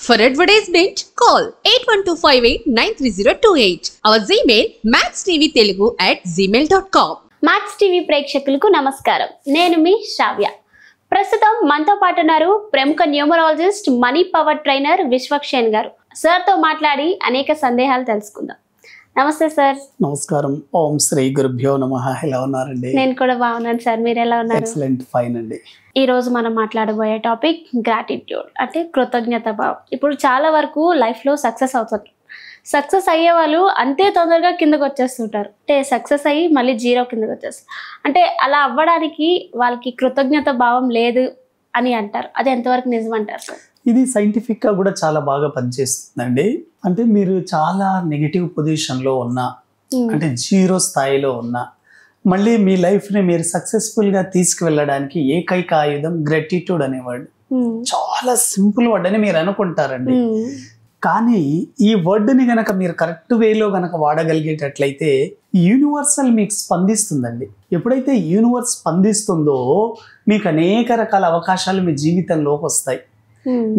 For advertisement, call 8125893028. Our Gmail maxtvtelugu@gmail.com. Max TV ప్రేక్షకులకు నమస్కారం. నేను మీ శ్రావ్య. ప్రస్తుతం మనతో పాటు ఉన్నారు ప్రముఖ numerologist, money power trainer Vishwaksen గారు. సార్తో మాట్లాడి అనేక సందేహాలు తెలుసుకుందాం. నమస్తే సార్. నమస్కారం. ఓం శ్రీ గురుభ్యో నమః. ఎలా ఉన్నారండి? నేను కూడా బాగున్నాను సార్. మీరు ఎలా ఉన్నారు? ఎక్సలెంట్, ఫైన్ అండి. ఈ రోజు మనం మాట్లాడబోయే టాపిక్ గ్రాటిట్యూడ్, అంటే కృతజ్ఞత భావం. ఇప్పుడు చాలా వరకు లైఫ్లో సక్సెస్ అవుతారు. సక్సెస్ అయ్యే వాళ్ళు అంతే తొందరగా కిందకు వచ్చేస్తుంటారు. అంటే సక్సెస్ అయ్యి మళ్ళీ జీరో కిందకు వచ్చేస్తారు. అంటే అలా అవ్వడానికి వాళ్ళకి కృతజ్ఞత భావం లేదు అని అంటారు. అది ఎంతవరకు నిజం అంటారు సార్? ఇది సైంటిఫిక్గా కూడా చాలా బాగా పనిచేస్తుందండి. అంటే మీరు చాలా నెగిటివ్ పొజిషన్లో ఉన్నా, అంటే జీరో స్థాయిలో ఉన్నా, మళ్ళీ మీ లైఫ్ని మీరు సక్సెస్ఫుల్గా తీసుకువెళ్ళడానికి ఏకైక ఆయుధం గ్రాటిట్యూడ్ అనేవాడు. చాలా సింపుల్ వర్డ్ అని మీరు అనుకుంటారండి, కానీ ఈ వర్డ్ని గనక మీరు కరెక్ట్ వేలో గనక వాడగలిగేటట్లయితే యూనివర్సల్ మీకు స్పందిస్తుందండి. ఎప్పుడైతే యూనివర్స్ స్పందిస్తుందో మీకు అనేక రకాల అవకాశాలు మీ జీవితంలోకి వస్తాయి.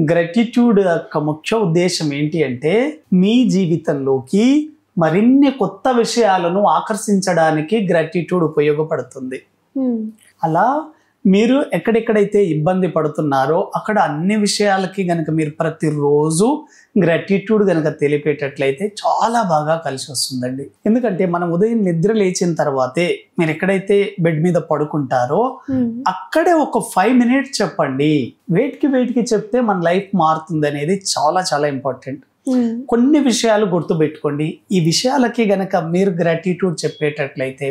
గ్రాటిట్యూడ్ యొక్క ముఖ్య ఉద్దేశం ఏంటి అంటే మీ జీవితంలోకి మరిన్ని కొత్త విషయాలను ఆకర్షించడానికి గ్రాటిట్యూడ్ ఉపయోగపడుతుంది. అలా మీరు ఎక్కడెక్కడైతే ఇబ్బంది పడుతున్నారో అక్కడ అన్ని విషయాలకి గనక మీరు ప్రతిరోజు గ్రాటిట్యూడ్ గనక తెలిపేటట్లయితే చాలా బాగా కలిసి వస్తుందండి. ఎందుకంటే మనం ఉదయం నిద్ర లేచిన తర్వాతే మీరు ఎక్కడైతే బెడ్ మీద పడుకుంటారో అక్కడే ఒక 5 minutes చెప్పండి. వేటికి చెప్తే మన లైఫ్ మారుతుంది అనేది చాలా చాలా ఇంపార్టెంట్. కొన్ని విషయాలు గుర్తుపెట్టుకోండి. ఈ విషయాలకి గనక మీరు గ్రాటిట్యూడ్ చెప్పేటట్లయితే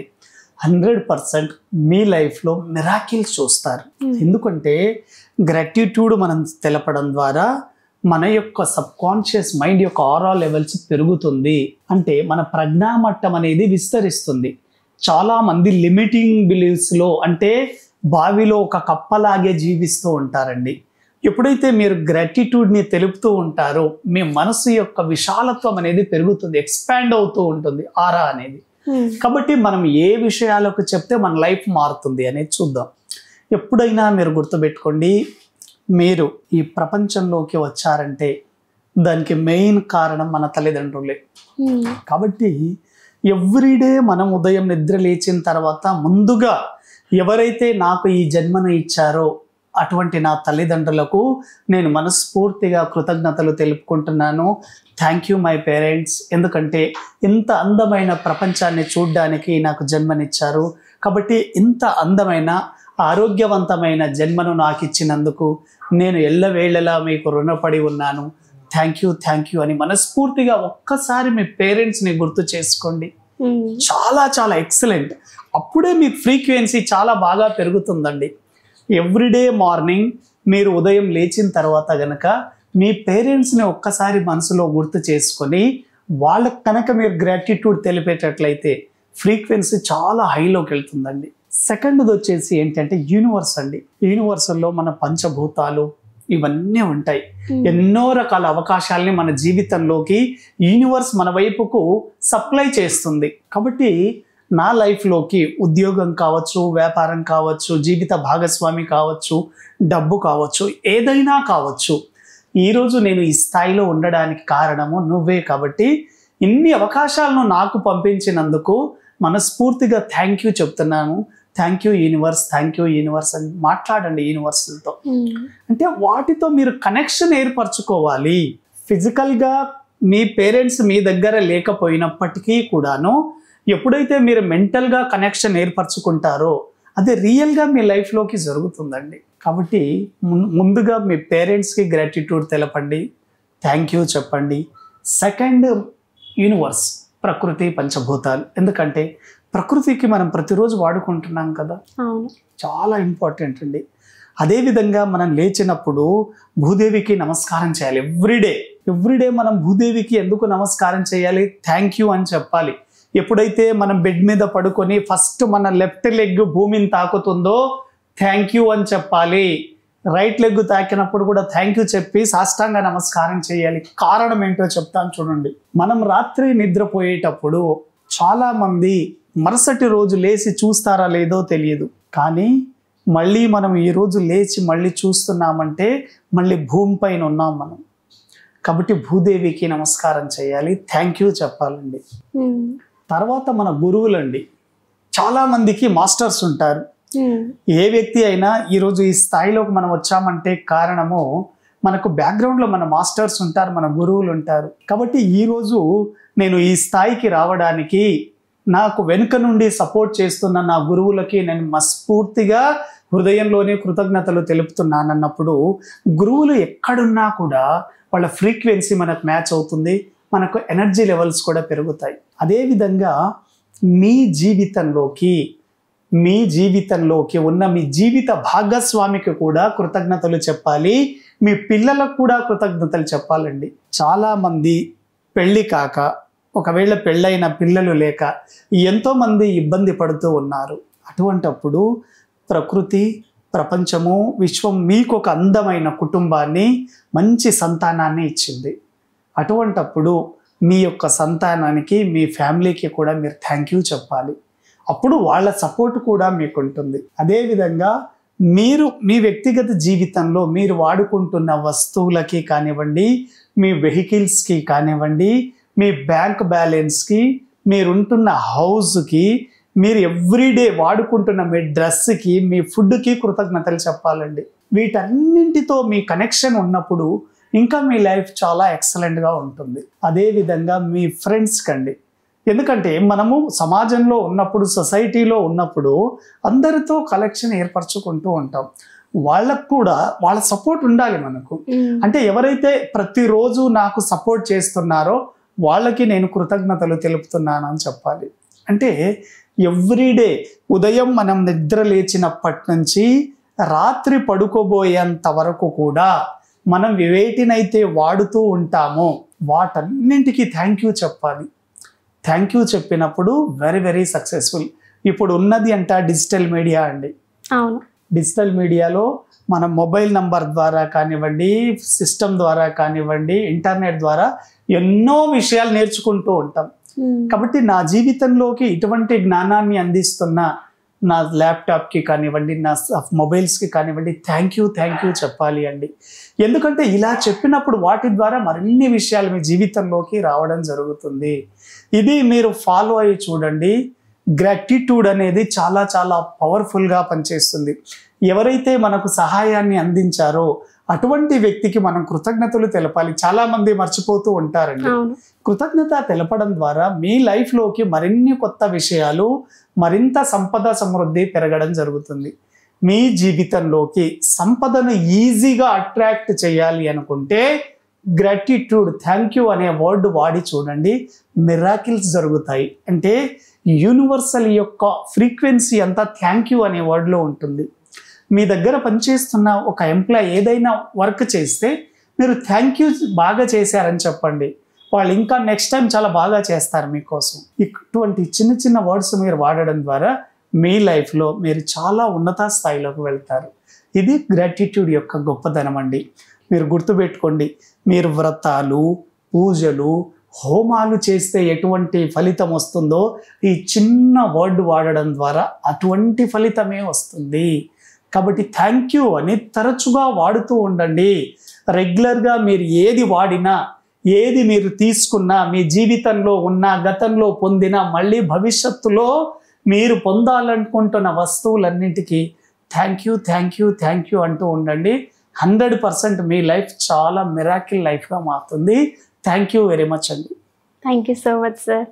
100% మీ లైఫ్లో మిరాకిల్స్ చూస్తారు. ఎందుకంటే గ్రాటిట్యూడ్ మనం తెలపడం ద్వారా మన యొక్క సబ్కాన్షియస్ మైండ్ యొక్క ఆరా లెవెల్స్ పెరుగుతుంది. అంటే మన ప్రజ్ఞామట్టం అనేది విస్తరిస్తుంది. చాలామంది లిమిటింగ్ బిలీఫ్స్లో, అంటే బావిలో ఒక కప్పలాగే జీవిస్తూ ఉంటారండి. ఎప్పుడైతే మీరు గ్రాటిట్యూడ్ని తెలుపుతూ ఉంటారో మీ మనసు యొక్క విశాలత్వం అనేది పెరుగుతుంది, ఎక్స్పాండ్ అవుతూ ఉంటుంది ఆరా అనేది. కాబట్టి మనం ఏ విషయాలకు చెప్తే మన లైఫ్ మారుతుంది అనేది చూద్దాం. ఎప్పుడైనా మీరు గుర్తుపెట్టుకోండి, మీరు ఈ ప్రపంచంలోకి వచ్చారంటే దానికి మెయిన్ కారణం మన తల్లిదండ్రులే. కాబట్టి ఎవ్రీడే మనం ఉదయం నిద్ర లేచిన తర్వాత ముందుగా ఎవరైతే నాకు ఈ జన్మను ఇచ్చారో అటువంటి నా తల్లిదండ్రులకు నేను మనస్ఫూర్తిగా కృతజ్ఞతలు తెలుపుకుంటున్నాను. Thank you my parents. ఎందుకంటే ఇంత అందమైన ప్రపంచాన్ని చూడడానికి నాకు జన్మనిచ్చారు. కాబట్టి ఇంత అందమైన ఆరోగ్యవంతమైన జన్మను నాకు ఇచ్చినందుకు నేను ఎల్లవేళలా మీకు రుణపడి ఉన్నాను. థ్యాంక్ యూ అని మనస్ఫూర్తిగా ఒక్కసారి మీ పేరెంట్స్ని గుర్తు చేసుకోండి. చాలా చాలా ఎక్సలెంట్. అప్పుడే మీ ఫ్రీక్వెన్సీ చాలా బాగా పెరుగుతుందండి. ఎవ్రీడే మార్నింగ్ మీరు ఉదయం లేచిన తర్వాత గనక మీ పేరెంట్స్ని ఒక్కసారి మనసులో గుర్తు చేసుకొని వాళ్ళకి కనుక మీరు గ్రాటిట్యూడ్ తెలిపేటట్లయితే ఫ్రీక్వెన్సీ చాలా హైలోకి వెళ్తుందండి. సెకండ్ది వచ్చేసి ఏంటంటే యూనివర్స్ అండి. యూనివర్సల్లో మన పంచభూతాలు ఇవన్నీ ఉంటాయి. ఎన్నో రకాల అవకాశాలని మన జీవితంలోకి యూనివర్స్ మన వైపుకు సప్లై చేస్తుంది. కాబట్టి నా లైఫ్లోకి ఉద్యోగం కావచ్చు, వ్యాపారం కావచ్చు, జీవిత భాగస్వామి కావచ్చు, డబ్బు కావచ్చు, ఏదైనా కావచ్చు, ఈరోజు నేను ఈ స్థాయిలో ఉండడానికి కారణము నువ్వే. కాబట్టి ఇన్ని అవకాశాలను నాకు పంపించినందుకు మనస్ఫూర్తిగా థ్యాంక్ యూ చెప్తున్నాను. థ్యాంక్ యూ యూనివర్స్ అని మాట్లాడండి యూనివర్స్తో. అంటే వాటితో మీరు కనెక్షన్ ఏర్పరచుకోవాలి. ఫిజికల్గా మీ పేరెంట్స్ మీ దగ్గర లేకపోయినప్పటికీ కూడాను ఎప్పుడైతే మీరు మెంటల్గా కనెక్షన్ ఏర్పరచుకుంటారో అది రియల్గా మీ లైఫ్లోకి జరుగుతుందండి. కాబట్టి ముందుగా మీ పేరెంట్స్కి గ్రాటిట్యూడ్ తెలపండి, థ్యాంక్ యూ చెప్పండి. సెకండ్, యూనివర్స్, ప్రకృతి, పంచభూతాలు. ఎందుకంటే ప్రకృతికి మనం ప్రతిరోజు వాడుకుంటున్నాం కదా, చాలా ఇంపార్టెంట్ అండి. అదేవిధంగా మనం లేచినప్పుడు భూదేవికి నమస్కారం చేయాలి. ఎవ్రీడే మనం భూదేవికి ఎందుకు నమస్కారం చేయాలి? థ్యాంక్ యూ అని చెప్పాలి. ఎప్పుడైతే మనం బెడ్ మీద పడుకొని ఫస్ట్ మన లెఫ్ట్ లెగ్ భూమిని తాకుతుందో థ్యాంక్ యూ అని చెప్పాలి. రైట్ లెగ్ తాకినప్పుడు కూడా థ్యాంక్ యూ చెప్పి సాష్టాంగ నమస్కారం చేయాలి. కారణం ఏంటో చెప్తాను చూడండి. మనం రాత్రి నిద్రపోయేటప్పుడు చాలామంది మరుసటి రోజు లేచి చూస్తారా లేదో తెలియదు, కానీ మళ్ళీ మనం ఈరోజు లేచి మళ్ళీ చూస్తున్నామంటే మళ్ళీ భూమి పైన ఉన్నాం మనం. కాబట్టి భూదేవికి నమస్కారం చేయాలి, థ్యాంక్ యూ చెప్పాలండి. తర్వాత మన గురువులండి, చాలా మందికి మాస్టర్స్ ఉంటారు. ఏ వ్యక్తి అయినా ఈరోజు ఈ స్థాయిలోకి మనం వచ్చామంటే కారణము మనకు బ్యాక్గ్రౌండ్లో మన మాస్టర్స్ ఉంటారు, మన గురువులు ఉంటారు. కాబట్టి ఈరోజు నేను ఈ స్థాయికి రావడానికి నాకు వెనుక నుండి సపోర్ట్ చేస్తున్న నా గురువులకి నేను మనస్ఫూర్తిగా హృదయంలోనే కృతజ్ఞతలు తెలుపుతున్నానన్నప్పుడు గురువులు ఎక్కడున్నా కూడా వాళ్ళ ఫ్రీక్వెన్సీ మనకు మ్యాచ్ అవుతుంది, మనకు ఎనర్జీ లెవెల్స్ కూడా పెరుగుతాయి. అదేవిధంగా మీ జీవితంలోకి ఉన్న మీ జీవిత భాగస్వామికి కూడా కృతజ్ఞతలు చెప్పాలి, మీ పిల్లలకు కూడా కృతజ్ఞతలు చెప్పాలండి. చాలామంది పెళ్ళి కాక, ఒకవేళ పెళ్ళైన పిల్లలు లేక ఎంతోమంది ఇబ్బంది పడుతూ ఉన్నారు. అటువంటప్పుడు ప్రకృతి, ప్రపంచము, విశ్వం మీకు ఒక అందమైన కుటుంబాన్ని, మంచి సంతానాన్ని ఇచ్చింది. అటువంటప్పుడు మీ యొక్క సంతానానికి, మీ ఫ్యామిలీకి కూడా మీరు థ్యాంక్ యూ చెప్పాలి. అప్పుడు వాళ్ళ సపోర్ట్ కూడా మీకు ఉంటుంది. అదేవిధంగా మీరు మీ వ్యక్తిగత జీవితంలో మీరు వాడుకుంటున్న వస్తువులకి కానివ్వండి, మీ వెహికల్స్కి కానివ్వండి, మీ బ్యాంక్ బ్యాలెన్స్కి, మీరుంటున్న హౌస్కి, మీరు ఎవ్రీడే వాడుకుంటున్న మీ డ్రెస్కి, మీ ఫుడ్కి కృతజ్ఞతలు చెప్పాలండి. వీటన్నింటితో మీ కనెక్షన్ ఉన్నప్పుడు ఇంకా మీ లైఫ్ చాలా ఎక్సలెంట్గా ఉంటుంది. అదేవిధంగా మీ ఫ్రెండ్స్కి అండి, ఎందుకంటే మనము సమాజంలో ఉన్నప్పుడు, సొసైటీలో ఉన్నప్పుడు అందరితో కలెక్షన్ ఏర్పరచుకుంటూ ఉంటాం. వాళ్ళకు కూడా వాళ్ళ సపోర్ట్ ఉండాలి మనకు. అంటే ఎవరైతే ప్రతిరోజు నాకు సపోర్ట్ చేస్తున్నారో వాళ్ళకి నేను కృతజ్ఞతలు తెలుపుతున్నాను అని చెప్పాలి. అంటే ఎవ్రీడే ఉదయం మనం నిద్ర లేచినప్పటి నుంచి రాత్రి పడుకోబోయేంత వరకు కూడా మనం వేటినైతే వాడుతూ ఉంటామో వాటన్నింటికి థ్యాంక్ యూ చెప్పాలి. థ్యాంక్ యూ చెప్పినప్పుడు వెరీ వెరీ సక్సెస్ఫుల్. ఇప్పుడు ఉన్నది అంట డిజిటల్ మీడియా అండి. డిజిటల్ మీడియాలో మనం మొబైల్ నంబర్ ద్వారా కానివ్వండి, సిస్టమ్ ద్వారా కానివ్వండి, ఇంటర్నెట్ ద్వారా ఎన్నో విషయాలు నేర్చుకుంటూ ఉంటాం. కాబట్టి నా జీవితంలోకి ఇటువంటి జ్ఞానాన్ని అందిస్తున్న నా ల్యాప్టాప్కి కానివ్వండి, నా మొబైల్స్కి కానివ్వండి థ్యాంక్ యూ చెప్పాలి అండి. ఎందుకంటే ఇలా చెప్పినప్పుడు వాటి ద్వారా మరిన్ని విషయాలు మీ జీవితంలోకి రావడం జరుగుతుంది. ఇది మీరు ఫాలో అయ్యి చూడండి. గ్రాటిట్యూడ్ అనేది చాలా చాలా పవర్ఫుల్గా పనిచేస్తుంది. ఎవరైతే మనకు సహాయాన్ని అందించారో అటువంటి వ్యక్తికి మనం కృతజ్ఞతలు తెలపాలి. చాలా మంది మర్చిపోతూ ఉంటారండి. కృతజ్ఞత తెలపడం ద్వారా మీ లైఫ్లోకి మరిన్ని కొత్త విషయాలు, మరింత సంపద సమృద్ధి పెరగడం జరుగుతుంది. మీ జీవితంలోకి సంపదను ఈజీగా అట్రాక్ట్ చేయాలి అనుకుంటే గ్రాటిట్యూడ్, థ్యాంక్ యూ అనే వర్డ్ వాడి చూడండి, మిరాకిల్స్ జరుగుతాయి. అంటే యూనివర్సల్ యొక్క ఫ్రీక్వెన్సీ అంతా థ్యాంక్ యూ అనే వర్డ్లో ఉంటుంది. మీ దగ్గర పనిచేస్తున్న ఒక ఎంప్లాయీ ఏదైనా వర్క్ చేస్తే మీరు థ్యాంక్ యూ బాగా చేశారని చెప్పండి, వాళ్ళు ఇంకా నెక్స్ట్ టైం చాలా బాగా చేస్తారు మీకోసం. ఇటువంటి చిన్న చిన్న వర్డ్స్ మీరు వాడడం ద్వారా మీ లైఫ్లో మీరు చాలా ఉన్నత స్థాయిలోకి వెళ్తారు. ఇది గ్రాటిట్యూడ్ యొక్క గొప్పతనం అండి. మీరు గుర్తుపెట్టుకోండి, మీరు వ్రతాలు, పూజలు, హోమాలు చేస్తే ఎటువంటి ఫలితం వస్తుందో ఈ చిన్న వర్డ్ వాడడం ద్వారా అటువంటి ఫలితమే వస్తుంది. కాబట్టి థ్యాంక్ యూ అని తరచుగా వాడుతూ ఉండండి. రెగ్యులర్గా మీరు ఏది వాడినా, ఏది మీరు తీసుకున్నా, మీ జీవితంలో ఉన్న, గతంలో పొందిన, మళ్ళీ భవిష్యత్తులో మీరు పొందాలనుకుంటున్న వస్తువులన్నింటికీ థ్యాంక్ యూ అంటూ ఉండండి. 100% మీ లైఫ్ చాలా మిరాకిల్ లైఫ్గా మారుతుంది. థ్యాంక్ యూ వెరీ మచ్ అండి. Thank you so much sir.